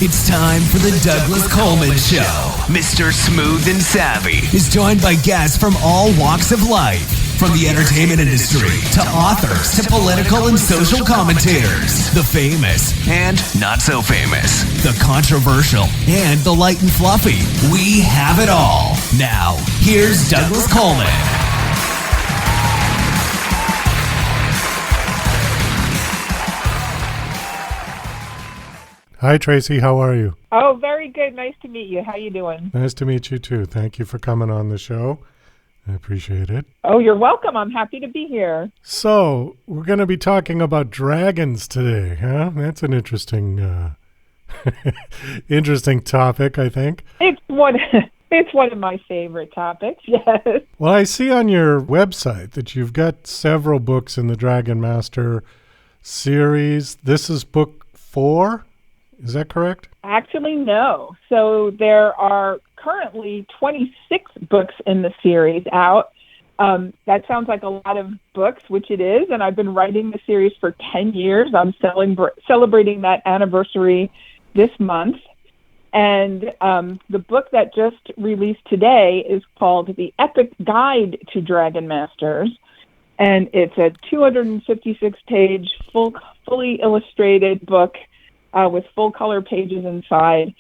It's time for the Douglas Coleman Show. Mr. Smooth and Savvy is joined by guests from all walks of life, from the entertainment industry to authors to political and social commentators, the famous and not so famous, the controversial and the light and fluffy. We have it all. Now, here's Douglas Coleman. Hi, Tracey. How are you? Oh, very good. Nice to meet you. How you doing? Nice to meet you, too. Thank you for coming on the show. I appreciate it. Oh, you're welcome. I'm happy to be here. So, we're going to be talking about dragons today, huh? That's an interesting interesting topic, I think. It's one of my favorite topics, yes. Well, I see on your website that you've got several books in the Dragon Master series. This is book 4? Is that correct? Actually, no. So there are currently 26 books in the series out. That sounds like a lot of books, which it is, and I've been writing the series for 10 years. I'm celebrating that anniversary this month. And the book that just released today is called The Epic Guide to Dragon Masters, and it's a 256-page, fully illustrated book with full-color pages inside.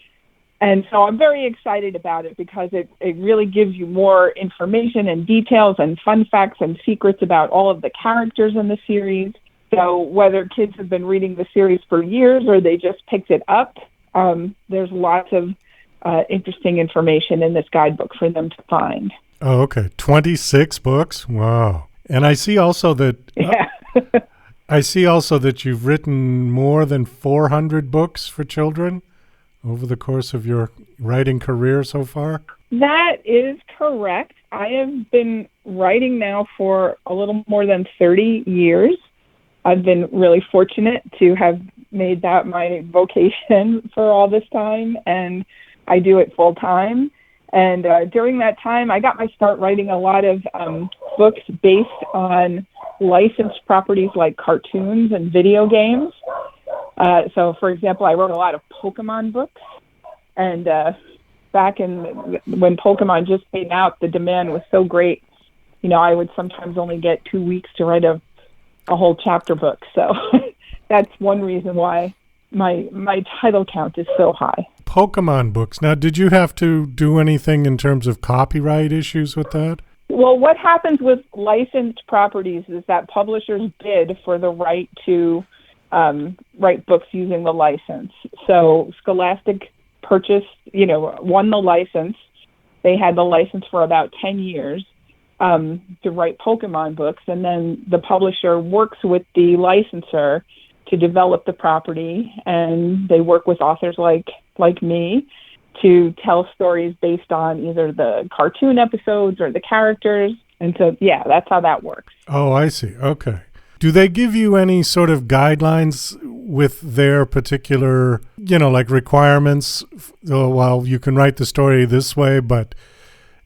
And so I'm very excited about it because it really gives you more information and details and fun facts and secrets about all of the characters in the series. So whether kids have been reading the series for years or they just picked it up, there's lots of interesting information in this guidebook for them to find. Oh, okay. 26 books? Wow. And I see also that... Yeah. I see also that you've written more than 400 books for children over the course of your writing career so far? That is correct. I have been writing now for a little more than 30 years. I've been really fortunate to have made that my vocation for all this time, and I do it full time. And during that time, I got my start writing a lot of books based on licensed properties like cartoons and video games. So, for example, I wrote a lot of Pokémon books. And back when Pokémon just came out, the demand was so great. You know, I would sometimes only get 2 weeks to write a whole chapter book. So that's one reason why my title count is so high. Pokémon books. Now, did you have to do anything in terms of copyright issues with that? Well, what happens with licensed properties is that publishers bid for the right to write books using the license. So Scholastic won the license. They had the license for about 10 years to write Pokémon books, and then the publisher works with the licensor to develop the property, and they work with authors like me to tell stories based on either the cartoon episodes or the characters. And so, yeah, that's how that works. Oh, I see. Okay. Do they give you any sort of guidelines with their particular, like requirements? Oh, well, you can write the story this way, but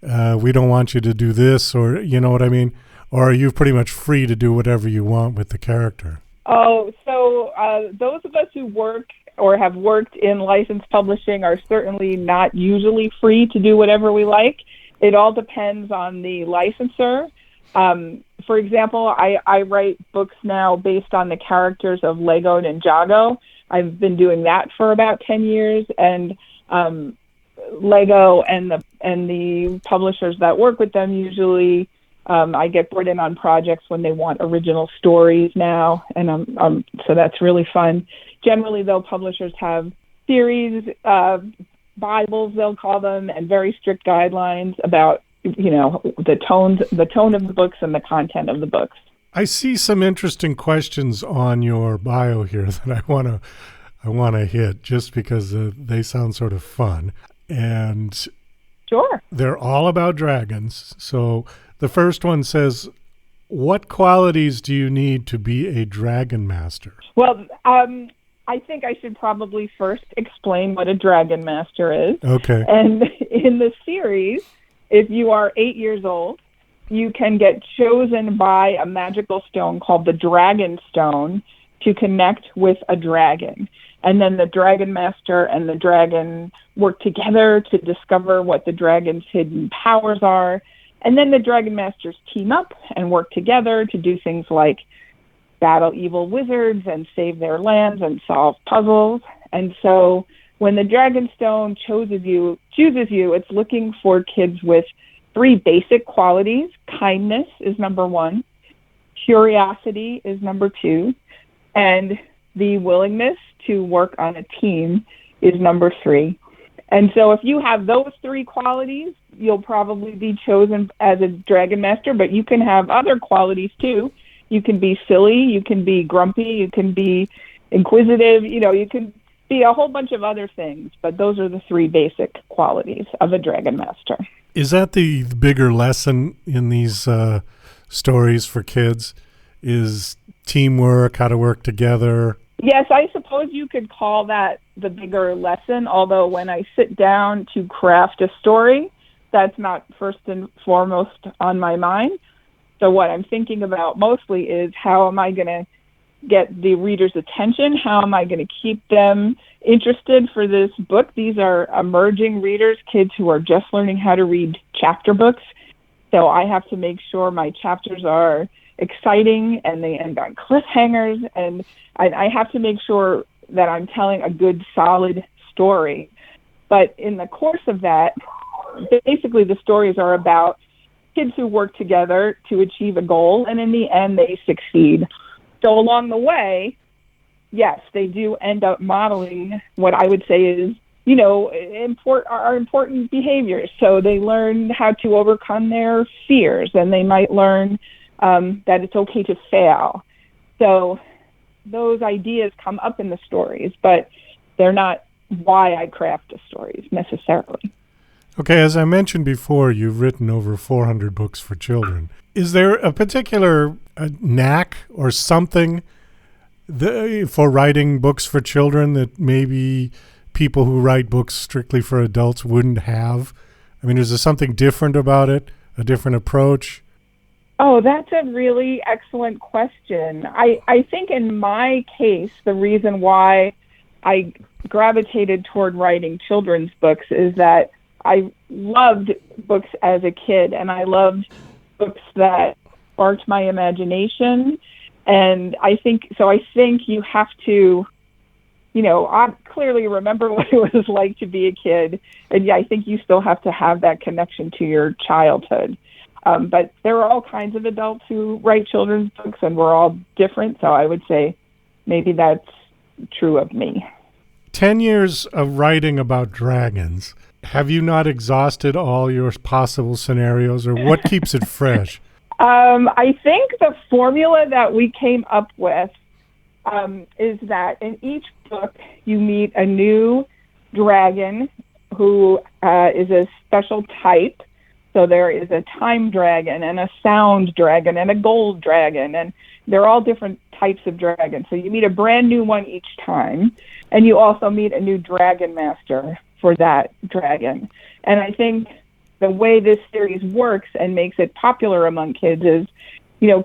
we don't want you to do this, or you know what I mean? Or are you pretty much free to do whatever you want with the character? Oh, so those of us who work or have worked in licensed publishing are certainly not usually free to do whatever we like. It all depends on the licensor. For example, I write books now based on the characters of Lego Ninjago. I've been doing that for about 10 years, and Lego and the publishers that work with them usually I get brought in on projects when they want original stories now, and so that's really fun. Generally, though, publishers have series Bibles, they'll call them, and very strict guidelines about the tone of the books and the content of the books. I see some interesting questions on your bio here that I want to hit just because they sound sort of fun, and sure, they're all about dragons. So the first one says, what qualities do you need to be a dragon master? Well, I think I should probably first explain what a dragon master is. Okay. And in the series, if you are 8 years old, you can get chosen by a magical stone called the Dragon Stone to connect with a dragon. And then the Dragon Master and the dragon work together to discover what the dragon's hidden powers are. And then the Dragon Masters team up and work together to do things like battle evil wizards and save their lands and solve puzzles. And so when the Dragonstone chooses you, it's looking for kids with 3 basic qualities. Kindness is number 1. Curiosity is number 2. And the willingness to work on a team is number 3. And so if you have those 3 qualities, you'll probably be chosen as a Dragon Master, but you can have other qualities too. You can be silly, you can be grumpy, you can be inquisitive, you can be a whole bunch of other things, but those are the 3 basic qualities of a Dragon Master. Is that the bigger lesson in these stories for kids? Is teamwork, how to work together? Yes, I suppose you could call that the bigger lesson, although when I sit down to craft a story, that's not first and foremost on my mind. So what I'm thinking about mostly is how am I going to get the reader's attention? How am I going to keep them interested for this book? These are emerging readers, kids who are just learning how to read chapter books. So I have to make sure my chapters are exciting and they end on cliffhangers, and I have to make sure that I'm telling a good, solid story. But in the course of that, basically the stories are about kids who work together to achieve a goal, and in the end, they succeed. So along the way, yes, they do end up modeling what I would say is, important behaviors. So they learn how to overcome their fears, and they might learn that it's okay to fail. So those ideas come up in the stories, but they're not why I craft the stories necessarily. Okay, as I mentioned before, you've written over 400 books for children. Is there a particular knack or something for writing books for children that maybe people who write books strictly for adults wouldn't have? I mean, is there something different about it, a different approach? Oh, that's a really excellent question. I think in my case, the reason why I gravitated toward writing children's books is that I loved books as a kid, and I loved books that sparked my imagination. And I think you have to, I clearly remember what it was like to be a kid. And yeah, I think you still have to have that connection to your childhood. But there are all kinds of adults who write children's books, and we're all different. So I would say maybe that's true of me. 10 years of writing about dragons. Have you not exhausted all your possible scenarios, or what keeps it fresh? I think the formula that we came up with is that in each book you meet a new dragon who is a special type. So there is a time dragon and a sound dragon and a gold dragon, and they're all different types of dragons. So you meet a brand new one each time, and you also meet a new dragon master for that dragon. And I think the way this series works and makes it popular among kids is,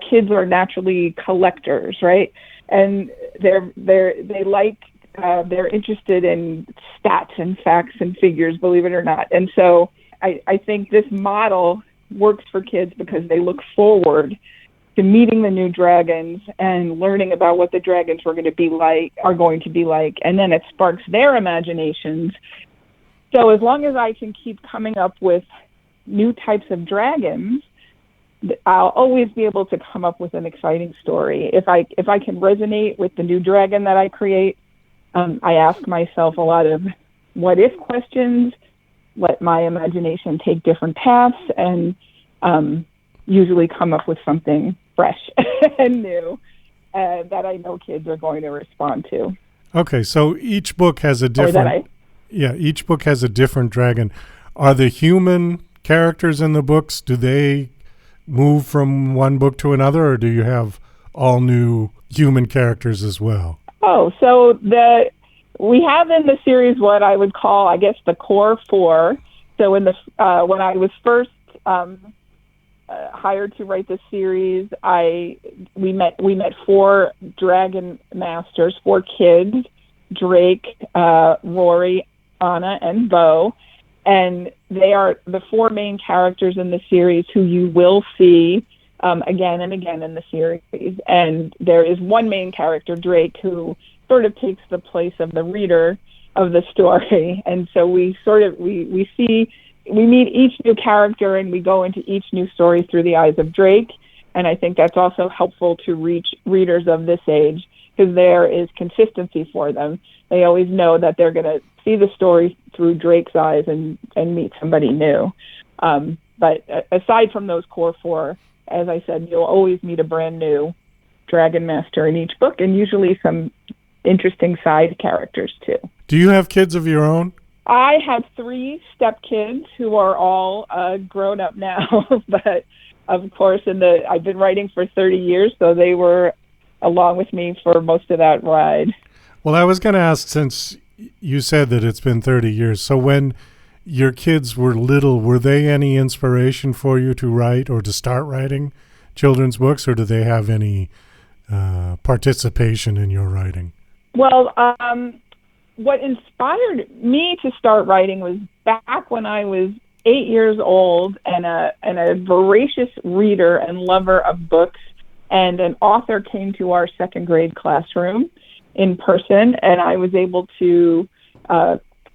kids are naturally collectors, right? And they're interested in stats and facts and figures, believe it or not. And so I think this model works for kids because they look forward to meeting the new dragons and learning about what the dragons are going to be like, and then it sparks their imaginations. So as long as I can keep coming up with new types of dragons, I'll always be able to come up with an exciting story. If I can resonate with the new dragon that I create, I ask myself a lot of what if questions, let my imagination take different paths, and usually come up with something fresh and new that I know kids are going to respond to. Okay, so each book has a different... each book has a different dragon. Are the human characters in the books, do they move from one book to another, or do you have all new human characters as well? Oh, so we have in the series what I would call, I guess, the core four. So in the when I was first hired to write the series, we met 4 dragon masters, 4 kids Drake, Rory, Anna, and Bo. And they are the four main characters in the series who you will see again and again in the series. And there is one main character, Drake, who sort of takes the place of the reader of the story. And so we meet each new character and we go into each new story through the eyes of Drake. And I think that's also helpful to reach readers of this age, because there is consistency for them. They always know that they're going to see the story through Drake's eyes and meet somebody new. But aside from those core four, as I said, you'll always meet a brand new Dragon Master in each book, and usually some interesting side characters too. Do you have kids of your own? I have 3 stepkids who are all grown up now, but of course, I've been writing for 30 years, so they were along with me for most of that ride. Well, I was going to ask, since you said that it's been 30 years, so when your kids were little, were they any inspiration for you to write or to start writing children's books, or do they have any participation in your writing? Well, what inspired me to start writing was back when I was 8 years old and a voracious reader and lover of books, and an author came to our second grade classroom in person, and I was able to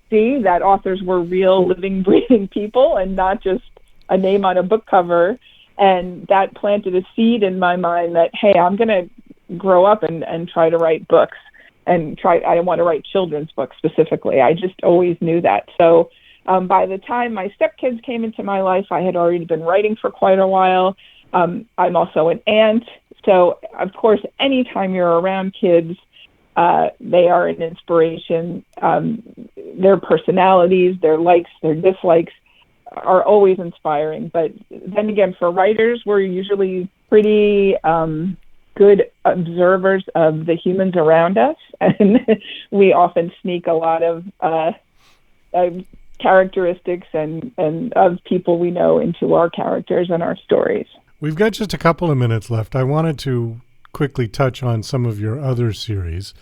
see that authors were real, living, breathing people and not just a name on a book cover. And that planted a seed in my mind that, hey, I'm going to grow up and try to write books, and I want to write children's books specifically. I just always knew that. So by the time my stepkids came into my life, I had already been writing for quite a while. I'm also an aunt. So, of course, anytime you're around kids, they are an inspiration. Their personalities, their likes, their dislikes are always inspiring. But then again, for writers, we're usually pretty good observers of the humans around us, and we often sneak a lot of characteristics and of people we know into our characters and our stories. We've got just a couple of minutes left. I wanted to quickly touch on some of your other series.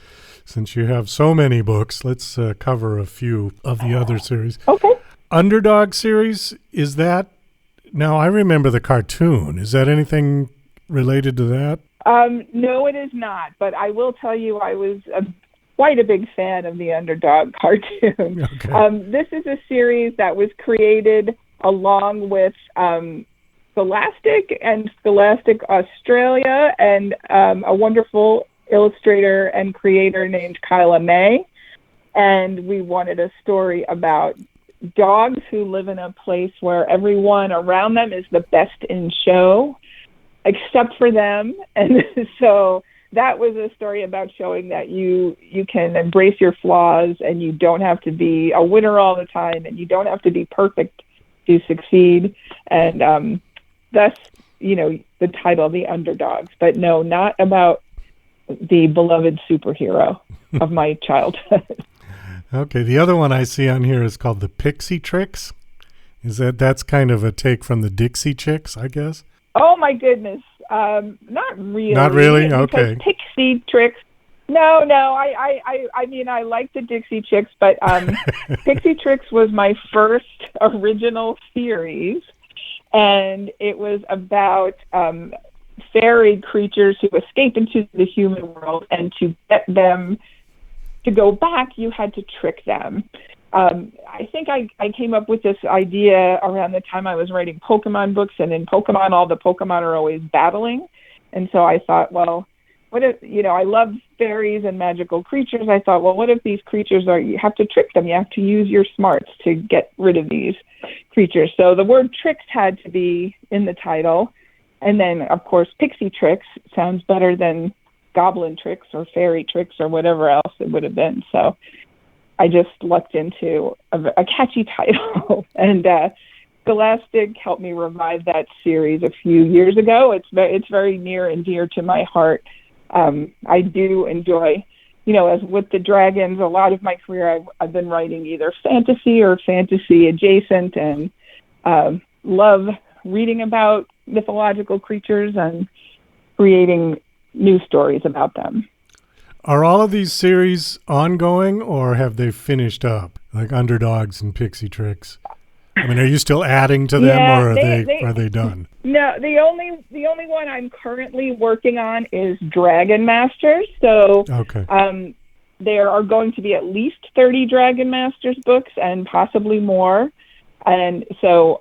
Since you have so many books, let's cover a few of the other series. Okay. Underdog series, is that... Now, I remember the cartoon. Is that anything related to that? No, it is not. But I will tell you, I was quite a big fan of the Underdog cartoon. Okay. This is a series that was created along with Scholastic and Scholastic Australia and a wonderful illustrator and creator named Kyla May. And we wanted a story about dogs who live in a place where everyone around them is the best in show, except for them. And so that was a story about showing that you can embrace your flaws, and you don't have to be a winner all the time, and you don't have to be perfect to succeed. And that's, the title, The Underdogs. But no, not about the beloved superhero of my childhood. Okay, the other one I see on here is called the Pixie Tricks. That's kind of a take from the Dixie Chicks, I guess? Oh my goodness. Not really. Not really? Okay. Pixie Tricks. No, I mean, I like the Dixie Chicks, but Pixie Tricks was my first original series, and it was about fairy creatures who escape into the human world, and to get them to go back, you had to trick them. I think I came up with this idea around the time I was writing Pokémon books, and in Pokémon, all the Pokémon are always battling. And so I thought, well, what if, I love fairies and magical creatures. I thought, well, what if these creatures you have to trick them. You have to use your smarts to get rid of these creatures. So the word tricks had to be in the title. And then, of course, Pixie Tricks sounds better than goblin tricks or fairy tricks or whatever else it would have been. So I just lucked into a catchy title. And Scholastic helped me revive that series a few years ago. It's very near and dear to my heart. I do enjoy, as with the dragons, a lot of my career I've been writing either fantasy or fantasy adjacent, and love reading about mythological creatures and creating new stories about them. Are all of these series ongoing, or have they finished up, like Underdogs and Pixie Tricks? I mean, are you still adding to them, Yeah, or are they done? No, the only one I'm currently working on is Dragon Masters. So Okay. there are going to be at least 30 Dragon Masters books and possibly more. And so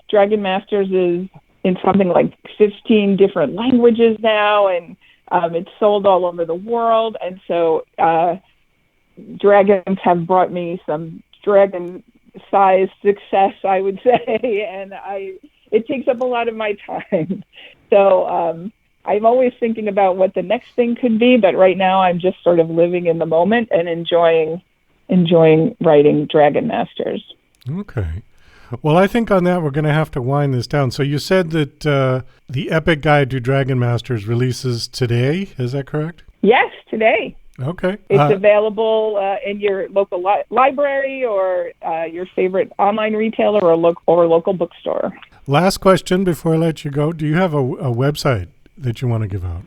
Dragon Masters is in something like 15 different languages now, and it's sold all over the world. And so dragons have brought me some dragon-sized success, I would say, and it takes up a lot of my time. So I'm always thinking about what the next thing could be, but right now I'm just sort of living in the moment and enjoying writing Dragon Masters. Okay. Well, I think on that we're going to have to wind this down. So you said that the Epic Guide to Dragon Masters releases today. Is that correct? Yes, today. Okay. It's available in your local library or your favorite online retailer or local bookstore. Last question before I let you go. Do you have a website that you want to give out?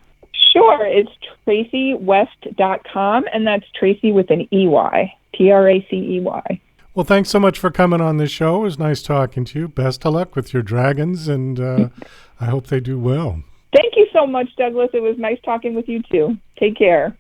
Sure. It's TraceyWest.com, and that's Tracey with an EY, Tracey. Well, thanks so much for coming on this show. It was nice talking to you. Best of luck with your dragons, and I hope they do well. Thank you so much, Douglas. It was nice talking with you, too. Take care.